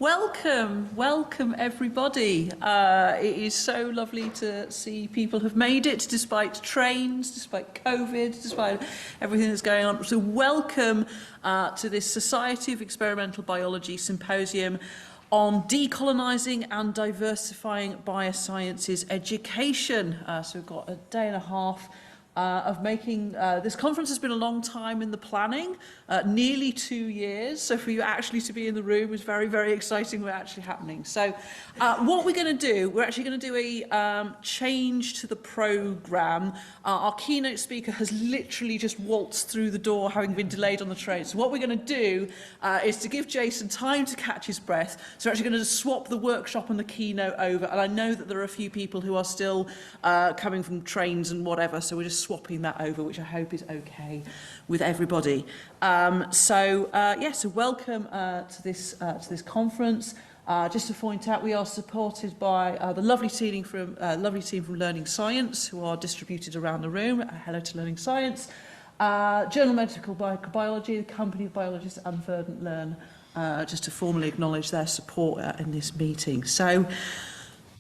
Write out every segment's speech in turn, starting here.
Welcome everybody. It is so lovely to see people have made it despite trains, despite COVID, despite everything that's going on. So welcome to this Society of Experimental Biology Symposium on Decolonising and Diversifying Biosciences Education. So we've got a day and a half of making, this conference has been a long time in the planning, nearly 2 years. So for you actually to be in the room is very, very exciting. We're actually happening. So what we're going to do, we're actually going to do a change to the programme. Our keynote speaker has literally just waltzed through the door, having been delayed on the train. So what we're going to do is to give Jason time to catch his breath. So we're actually going to swap the workshop and the keynote over. And I know that there are a few people who are still coming from trains and whatever. So we're just swapping that over, which I hope is okay with everybody. So welcome to this conference. Just to point out, we are supported by the lovely team from Learning Science, who are distributed around the room. Hello to Learning Science. Journal Medical Biology, the company of biologists, and Verdant Learn, just to formally acknowledge their support in this meeting. So,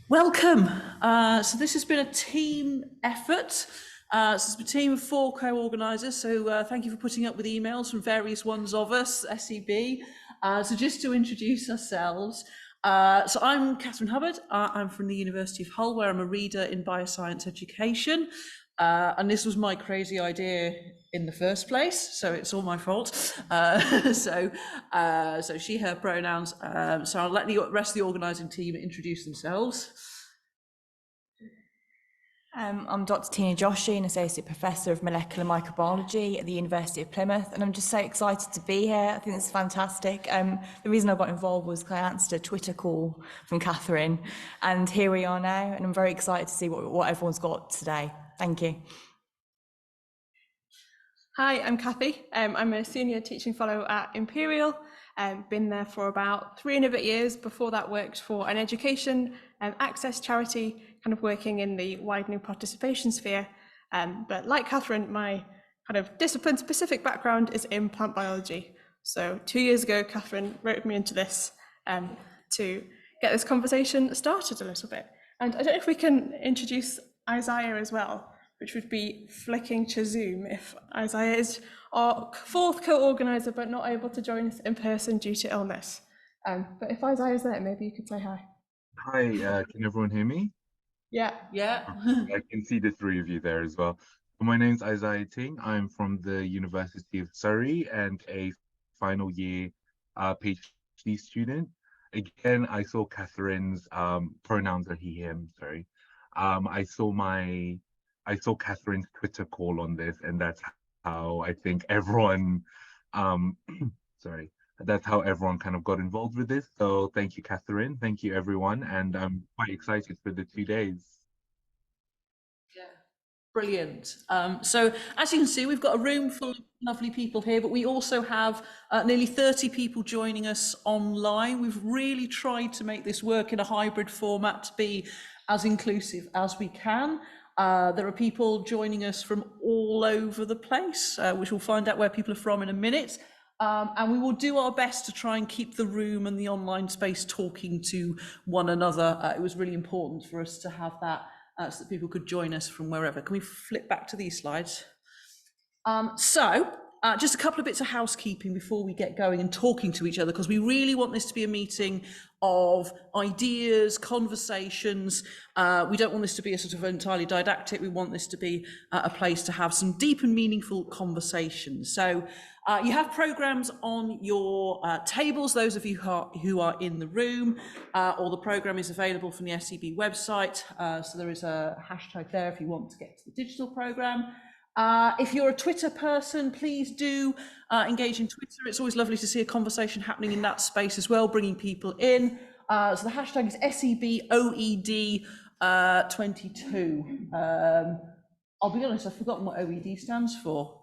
welcome. So this has been a team effort. So it's a team of 4 co-organisers, so thank you for putting up with emails from various ones of us, SEB. So just to introduce ourselves, so I'm Katharine Hubbard. I'm from the University of Hull, where I'm a reader in bioscience education. And this was my crazy idea in the first place, so it's all my fault. So she, her pronouns. So I'll let the rest of the organising team introduce themselves. I'm Dr. Tina Joshi, an Associate Professor of Molecular Microbiology at the University of Plymouth, and I'm just so excited to be here. I think this is fantastic. The reason I got involved was because I answered a Twitter call from Katharine, and here we are now, and I'm very excited to see what everyone's got today. Thank you. Hi, I'm Kathy. I'm a Senior Teaching Fellow at Imperial. Been there for about 3 and a bit years. Before that, worked for an education and access charity, kind of working in the widening participation sphere. But like Katharine, my kind of discipline-specific background is in plant biology. So 2 years ago, Katharine roped me into this to get this conversation started a little bit. And I don't know if we can introduce Isaiah as well, which would be flicking to Zoom if Isaiah is our 4th co-organiser but not able to join us in person due to illness. But if Isaiah's there, maybe you could say hi. Hi, can everyone hear me? Yeah. I can see the 3 of you there as well. My name's Isaiah Ting. I'm from the University of Surrey and a final year PhD student. Again, I saw Katharine's pronouns are he, him, sorry. I saw Katharine's Twitter call on this, and that's how I think everyone, that's how everyone kind of got involved with this. So thank you, Katharine. Thank you, everyone. And I'm quite excited for the 2 days. Yeah, brilliant. So as you can see, we've got a room full of lovely people here, but we also have nearly 30 people joining us online. We've really tried to make this work in a hybrid format to be as inclusive as we can. There are people joining us from all over the place, which we'll find out where people are from in a minute. And we will do our best to try and keep the room and the online space talking to one another. It was really important for us to have that so that people could join us from wherever. Can we flip back to these slides? Just a couple of bits of housekeeping before we get going and talking to each other, because we really want this to be a meeting of ideas, conversations. We don't want this to be a sort of entirely didactic. We want this to be a place to have some deep and meaningful conversations. So you have programs on your tables, those of you who are in the room, or the program is available from the SEB website. So there is a hashtag there if you want to get to the digital program. If you're a Twitter person, please do engage in Twitter. It's always lovely to see a conversation happening in that space as well, bringing people in. So the hashtag is SEB OED 22. I'll be honest, I've forgotten what OED stands for.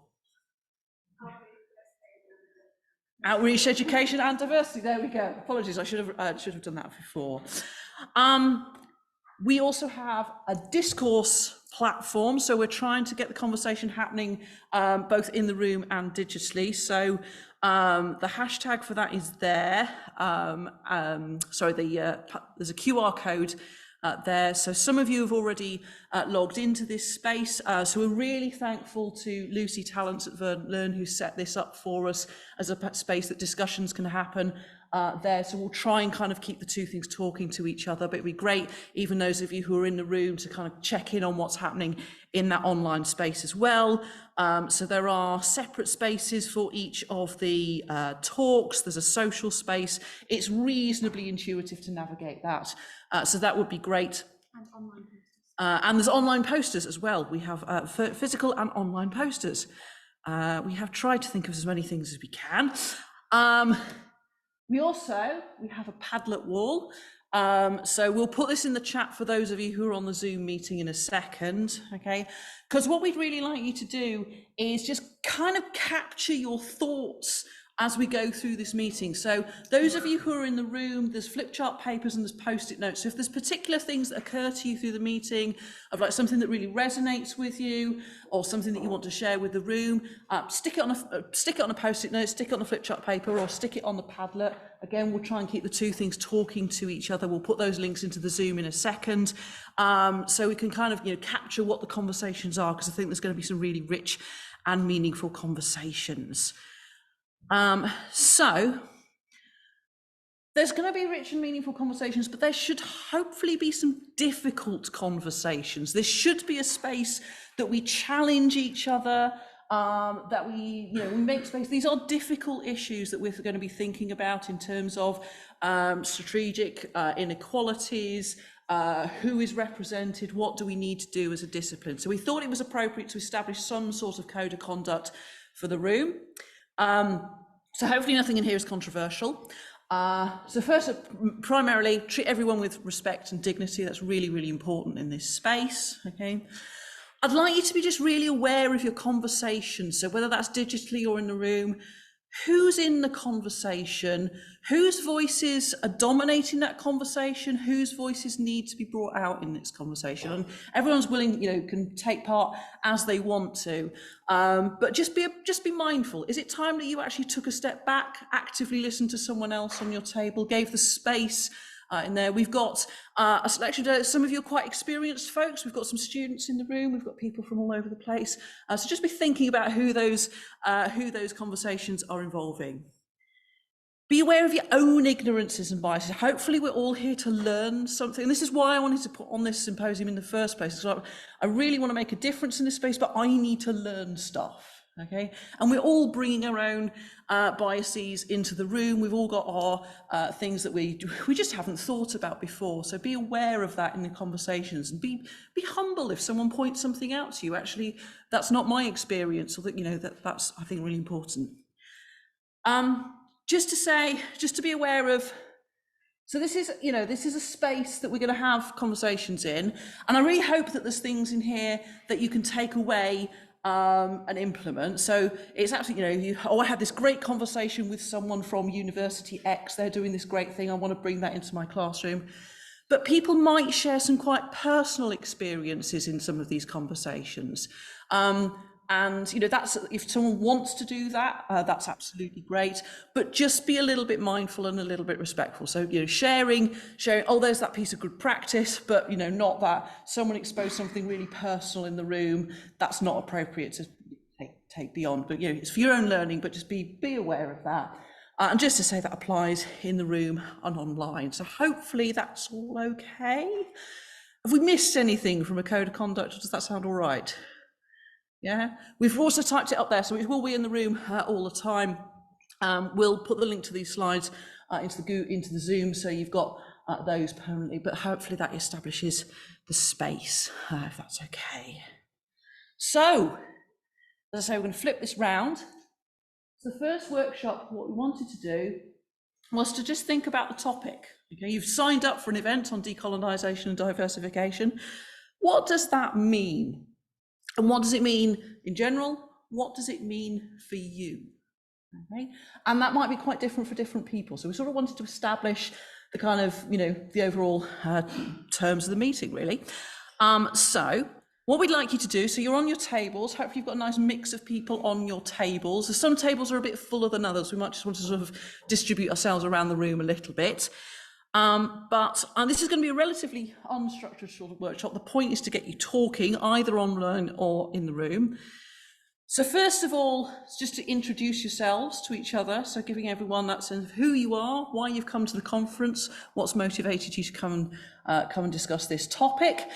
Outreach, education and diversity. There we go. Apologies, I should have done that before. We also have a discourse platform, so we're trying to get the conversation happening both in the room and digitally. So The hashtag for that is there. There's a QR code there. So some of you have already logged into this space. So we're really thankful to Lucy Talents at Learn who set this up for us as a space that discussions can happen there. So we'll try and kind of keep the two things talking to each other, but it'd be great, even those of you who are in the room, to kind of check in on what's happening in that online space as well. So there are separate spaces for each of the talks. There's a social space. It's reasonably intuitive to navigate that. So that would be great. And online posters. And there's online posters as well. We have physical and online posters. We have tried to think of as many things as we can. We have a Padlet wall. So we'll put this in the chat for those of you who are on the Zoom meeting in a second, okay? Because what we'd really like you to do is just kind of capture your thoughts as we go through this meeting. So those of you who are in the room, there's flip chart papers and there's post-it notes. So if there's particular things that occur to you through the meeting, of like something that really resonates with you, or something that you want to share with the room, stick it on a post-it note, stick it on a flip chart paper, or stick it on the Padlet. Again, we'll try and keep the two things talking to each other. We'll put those links into the Zoom in a second, so we can kind of capture what the conversations are, because I think there's going to be some really rich and meaningful conversations. So there's going to be rich and meaningful conversations, but there should hopefully be some difficult conversations. This should be a space that we challenge each other, that we make space. These are difficult issues that we're going to be thinking about in terms of strategic inequalities, who is represented, what do we need to do as a discipline. So we thought it was appropriate to establish some sort of code of conduct for the room. So hopefully nothing in here is controversial. So first, primarily, treat everyone with respect and dignity. That's really, really important in this space, okay? I'd like you to be just really aware of your conversation. So whether that's digitally or in the room, who's in the conversation, whose voices are dominating that conversation, whose voices need to be brought out in this conversation. And everyone's willing, can take part as they want to, but just be mindful. Is it time that you actually took a step back, actively listened to someone else on your table, gave the space in there? We've got a selection. Some of you are quite experienced folks. We've got some students in the room. We've got people from all over the place. So just be thinking about who those conversations are involving. Be aware of your own ignorances and biases. Hopefully we're all here to learn something. And this is why I wanted to put on this symposium in the first place. So I really want to make a difference in this space, but I need to learn stuff. Okay, and we're all bringing our own biases into the room. We've all got our things that we just haven't thought about before. So be aware of that in the conversations, and be humble if someone points something out to you. Actually, that's not my experience, or that that's, I think, really important. Just to be aware of. So this is a space that we're going to have conversations in, and I really hope that there's things in here that you can take away and implement. So it's absolutely, I had this great conversation with someone from University X, they're doing this great thing, I want to bring that into my classroom. But people might share some quite personal experiences in some of these conversations. And that's, if someone wants to do that, that's absolutely great, but just be a little bit mindful and a little bit respectful. So sharing, oh, there's that piece of good practice, but not that someone exposed something really personal in the room. That's not appropriate to take beyond, but it's for your own learning, but just be aware of that. And just to say that applies in the room and online. So hopefully that's all okay. Have we missed anything from a code of conduct, or does that sound all right? Yeah, we've also typed it up there, so it will be in the room all the time. We'll put the link to these slides into the Zoom, so you've got those permanently, but hopefully that establishes the space, if that's okay. So, as I say, we're going to flip this round. So the first workshop, what we wanted to do was to just think about the topic. Okay, you've signed up for an event on decolonisation and diversification. What does that mean? And what does it mean in general? What does it mean for you? Okay, and that might be quite different for different people. So we sort of wanted to establish the kind of, the overall terms of the meeting, really. So What we'd like you to do, so you're on your tables, hopefully you've got a nice mix of people on your tables. So some tables are a bit fuller than others. We might just want to sort of distribute ourselves around the room a little bit. But this is going to be a relatively unstructured sort of workshop. The point is to get you talking either online or in the room. So first of all, it's just to introduce yourselves to each other. So giving everyone that sense of who you are, why you've come to the conference, what's motivated you to come and discuss this topic,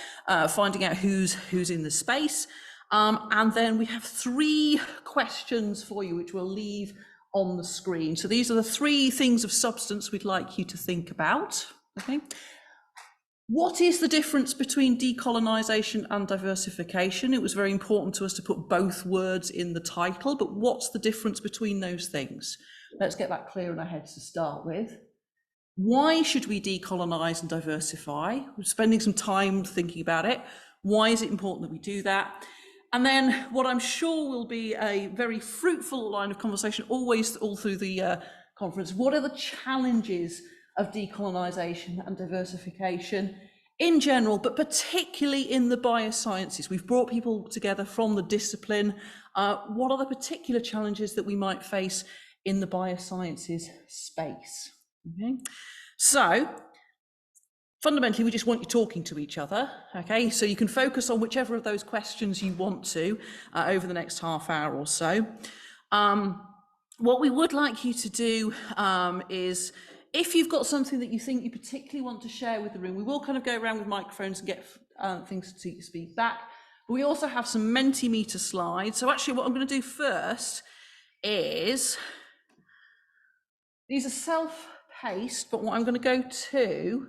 finding out who's in the space. And then we have 3 questions for you, which we'll leave on the screen. So these are the 3 things of substance we'd like you to think about. Okay. What is the difference between decolonisation and diversification? It was very important to us to put both words in the title, but what's the difference between those things? Let's get that clear in our heads to start with. Why should we decolonise and diversify? We're spending some time thinking about it. Why is it important that we do that? And then what I'm sure will be a very fruitful line of conversation always all through the conference. What are the challenges of decolonisation and diversification in general, but particularly in the biosciences? We've brought people together from the discipline. What are the particular challenges that we might face in the biosciences space? Okay. So fundamentally, we just want you talking to each other, okay? So you can focus on whichever of those questions you want to over the next half hour or so. What we would like you to do is, if you've got something that you think you particularly want to share with the room, we will kind of go around with microphones and get things to speak back. But we also have some Mentimeter slides. So actually what I'm going to do first is, these are self-paced, but what I'm going to go to,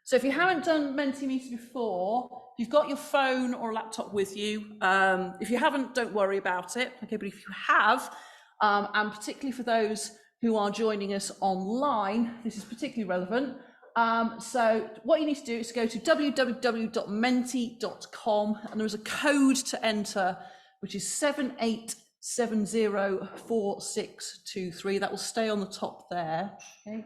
so if you haven't done Mentimeter before, if you've got your phone or a laptop with you, if you haven't, don't worry about it, okay, but if you have, and particularly for those who are joining us online, this is particularly relevant. So what you need to do is go to www.menti.com, and there is a code to enter, which is 78704623. That will stay on the top there. Okay.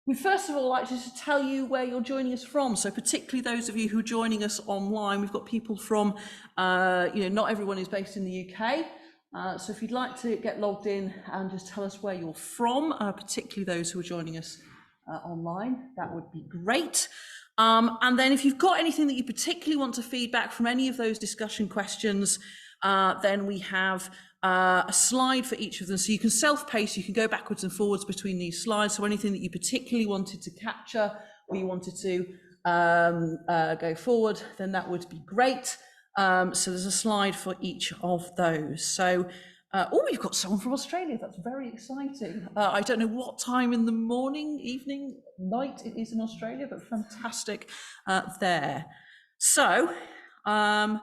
We first of all like to tell you where you're joining us from. So particularly those of you who are joining us online, we've got people from, not everyone is based in the UK. So if you'd like to get logged in and just tell us where you're from, particularly those who are joining us online, that would be great. And then if you've got anything that you particularly want to feedback from any of those discussion questions, then we have a slide for each of them. So you can self-pace, you can go backwards and forwards between these slides. So anything that you particularly wanted to capture or you wanted to go forward, then that would be great. So there's a slide for each of those. So, we've got someone from Australia. That's very exciting. I don't know what time in the morning, evening, night it is in Australia, but fantastic there. So, I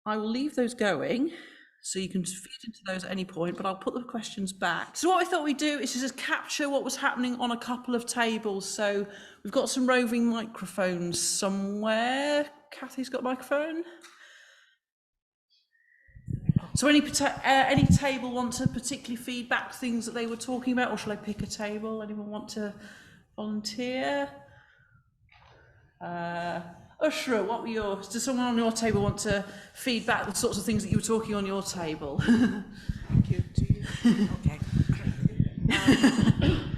will leave those going, so you can feed into those at any point, but I'll put the questions back. So what I thought we'd do is just capture what was happening on a couple of tables. So we've got some roving microphones somewhere. Kathy's got a microphone. So any table want to particularly feedback things that they were talking about, or shall I pick a table? Anyone want to volunteer? Ushra, what were yours? Does someone on your table want to feedback the sorts of things that you were talking on your table? Thank you. Okay.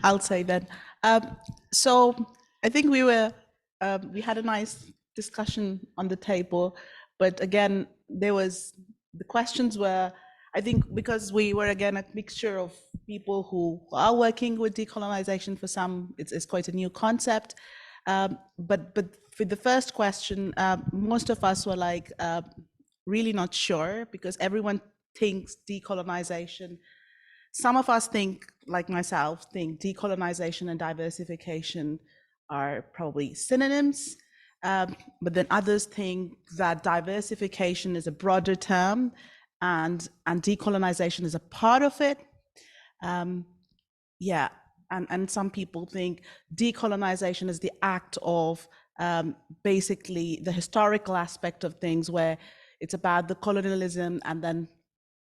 I'll say that. So I think we had a nice discussion on the table, but again, the questions were, I think, because we were again a mixture of people who are working with decolonization. For some, it's quite a new concept. But for the first question, most of us were like really not sure, because everyone thinks decolonization. Some of us think, like myself, think decolonization and diversification are probably synonyms. But then others think that diversification is a broader term and decolonization is a part of it. And some people think decolonization is the act of basically the historical aspect of things, where it's about the colonialism and then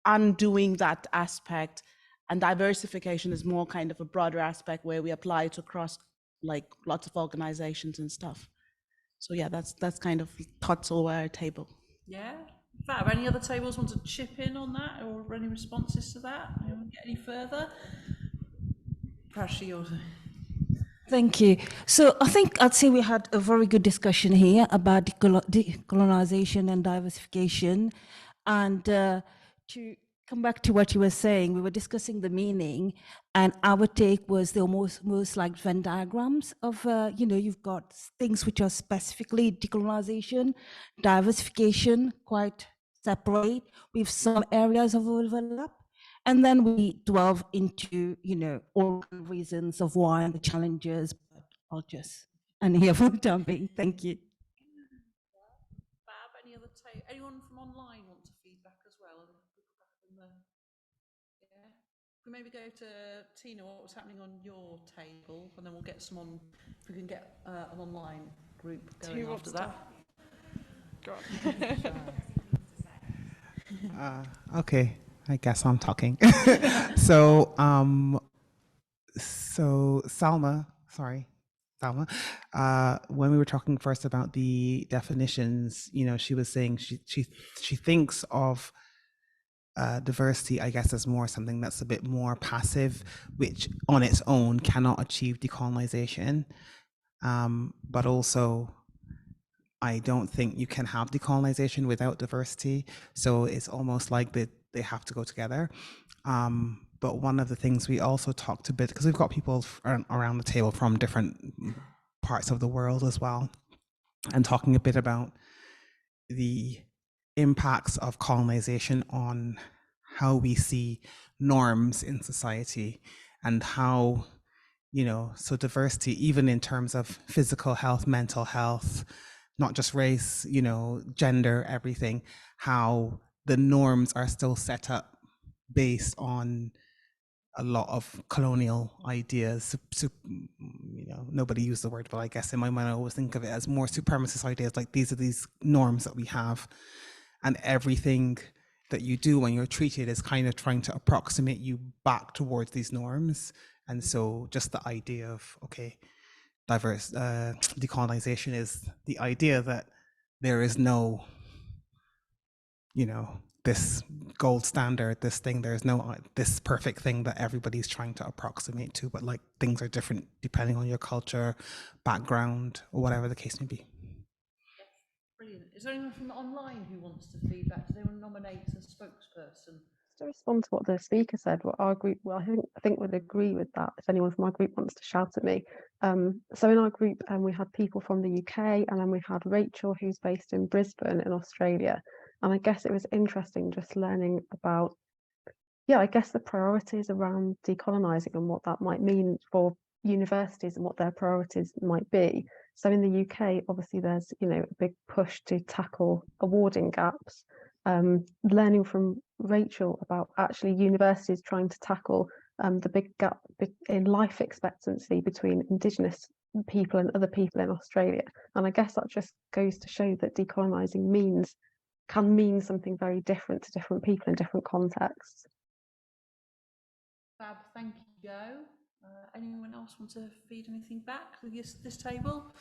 undoing that aspect. And diversification is more kind of a broader aspect where we apply it across like lots of organizations and stuff. So yeah, that's kind of thoughts over our table. Yeah. Fab, any other tables want to chip in on that, or any responses to that? Anyone get any further? Prasha, yours. Thank you. So I think I'd say we had a very good discussion here about decolonization and diversification. And to come back to what you were saying, we were discussing the meaning, and our take was they're most like Venn diagrams of, you've got things which are specifically decolonization, diversification, quite separate, with some areas of overlap. And then we delve into, all reasons of why and the challenges, but I'll just end here for the time being. Thank you. Fab, any other anyone from online want to feedback as well? Yeah. We maybe go to Tina, what was happening on your table, and then we'll get some on, if we can get an online group going after that. Okay, I guess I'm talking. So, Salma, when we were talking first about the definitions, she was saying she thinks of diversity, I guess, as more something that's a bit more passive, which on its own cannot achieve decolonization. But also, I don't think you can have decolonization without diversity. So it's almost like they have to go together. But one of the things we also talked a bit, because we've got people around the table from different parts of the world as well, and talking a bit about the impacts of colonization on how we see norms in society, and how, so diversity, even in terms of physical health, mental health, not just race, gender, everything, how the norms are still set up based on a lot of colonial ideas. Nobody used the word, but I guess in my mind I always think of it as more supremacist ideas, like these are these norms that we have, and everything that you do when you're treated is kind of trying to approximate you back towards these norms. And so just the idea of, okay, decolonization is the idea that there is no, this gold standard, this thing, there's no this perfect thing that everybody's trying to approximate to, but like things are different depending on your culture, background, or whatever the case may be. Brilliant. Is there anyone from online who wants to feedback? Does anyone nominate a spokesperson? To respond to what the speaker said, what our group, I think would agree with that. If anyone from our group wants to shout at me, so in our group, we had people from the UK, and then we had Rachel, who's based in Brisbane in Australia, and I guess it was interesting just learning about, I guess the priorities around decolonising and what that might mean for universities and what their priorities might be. So in the UK, obviously there's a big push to tackle awarding gaps. Learning from Rachel about actually universities trying to tackle the big gap in life expectancy between Indigenous people and other people in Australia. And I guess that just goes to show that decolonising can mean something very different to different people in different contexts. Fab, thank you, Jo. Anyone else want to feed anything back to this table?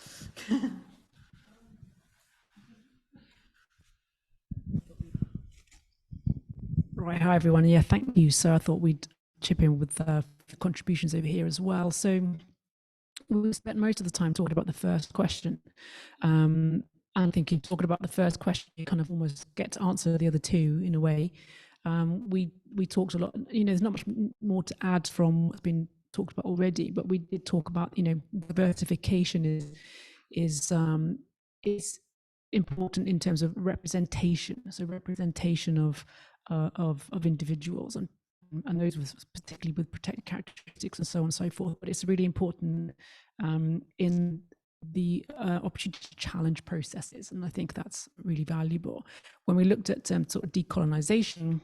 Right, hi everyone. Yeah, thank you. So I thought we'd chip in with contributions over here as well. So we spent most of the time talking about the first question. And I think in talking about the first question, you kind of almost get to answer the other two in a way. We talked a lot, there's not much more to add from what's been talked about already, but we did talk about, diversification is important in terms of representation. So representation of individuals and those with particularly with protected characteristics and so on and so forth. But it's really important in the opportunity to challenge processes, and I think that's really valuable. When we looked at sort of decolonisation,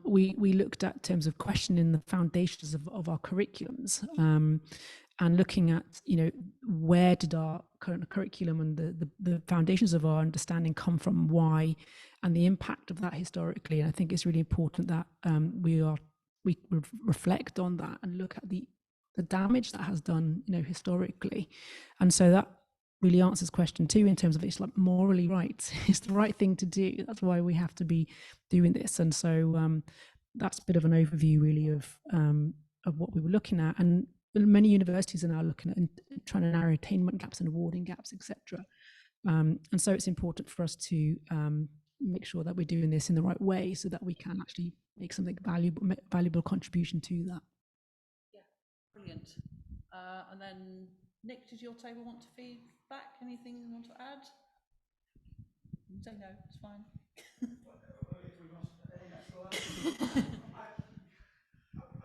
we looked at terms of questioning the foundations of our curriculums, and looking at where did our current curriculum and the foundations of our understanding come from, why, and the impact of that historically. And I think it's really important that we reflect on that and look at the damage that has done historically. And so that really answers question 2 in terms of it's like morally right. It's the right thing to do. That's why we have to be doing this. And so that's a bit of an overview really of what we were looking at. And many universities are now looking at and trying to narrow attainment gaps and awarding gaps, etc. And so it's important for us to make sure that we're doing this in the right way so that we can actually make something valuable contribution to that. Yeah, brilliant. And then Nick, does your table want to feed back? Anything you want to add? Say no, it's fine. I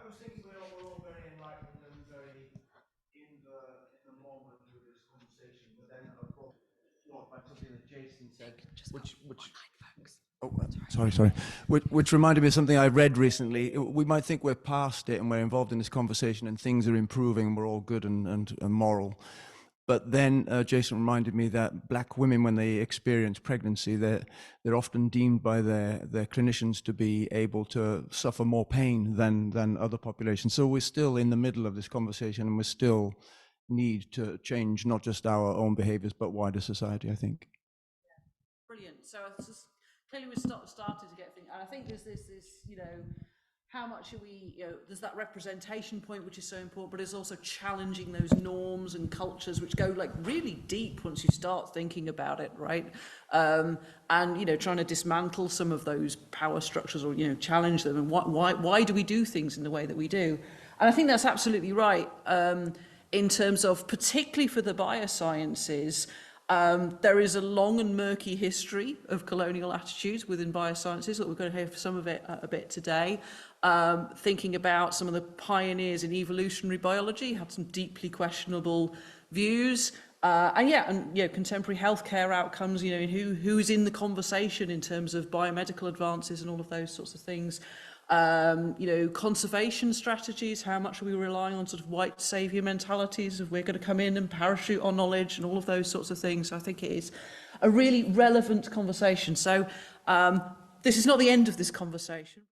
was thinking we're all very enlightened and very in the moment with this conversation, but then I brought back something that Jason said, which reminded me of something I read recently. We might think we're past it and we're involved in this conversation and things are improving and we're all good and moral. But then Jason reminded me that black women, when they experience pregnancy, they're often deemed by their clinicians to be able to suffer more pain than other populations. So we're still in the middle of this conversation and we still need to change not just our own behaviors, but wider society, I think. Yeah. Brilliant. So it's just, clearly we've started to get things, and I think there's this, how much are we, there's that representation point, which is so important, but it's also challenging those norms and cultures which go like really deep once you start thinking about it, right? And, trying to dismantle some of those power structures or, challenge them. And why do we do things in the way that we do? And I think that's absolutely right. In terms of, particularly for the biosciences, there is a long and murky history of colonial attitudes within biosciences that we're going to hear some of it a bit today. Thinking about some of the pioneers in evolutionary biology had some deeply questionable views. Contemporary healthcare outcomes, who's in the conversation in terms of biomedical advances and all of those sorts of things. Conservation strategies, how much are we relying on sort of white saviour mentalities of we're going to come in and parachute our knowledge and all of those sorts of things. So I think it is a really relevant conversation. So this is not the end of this conversation.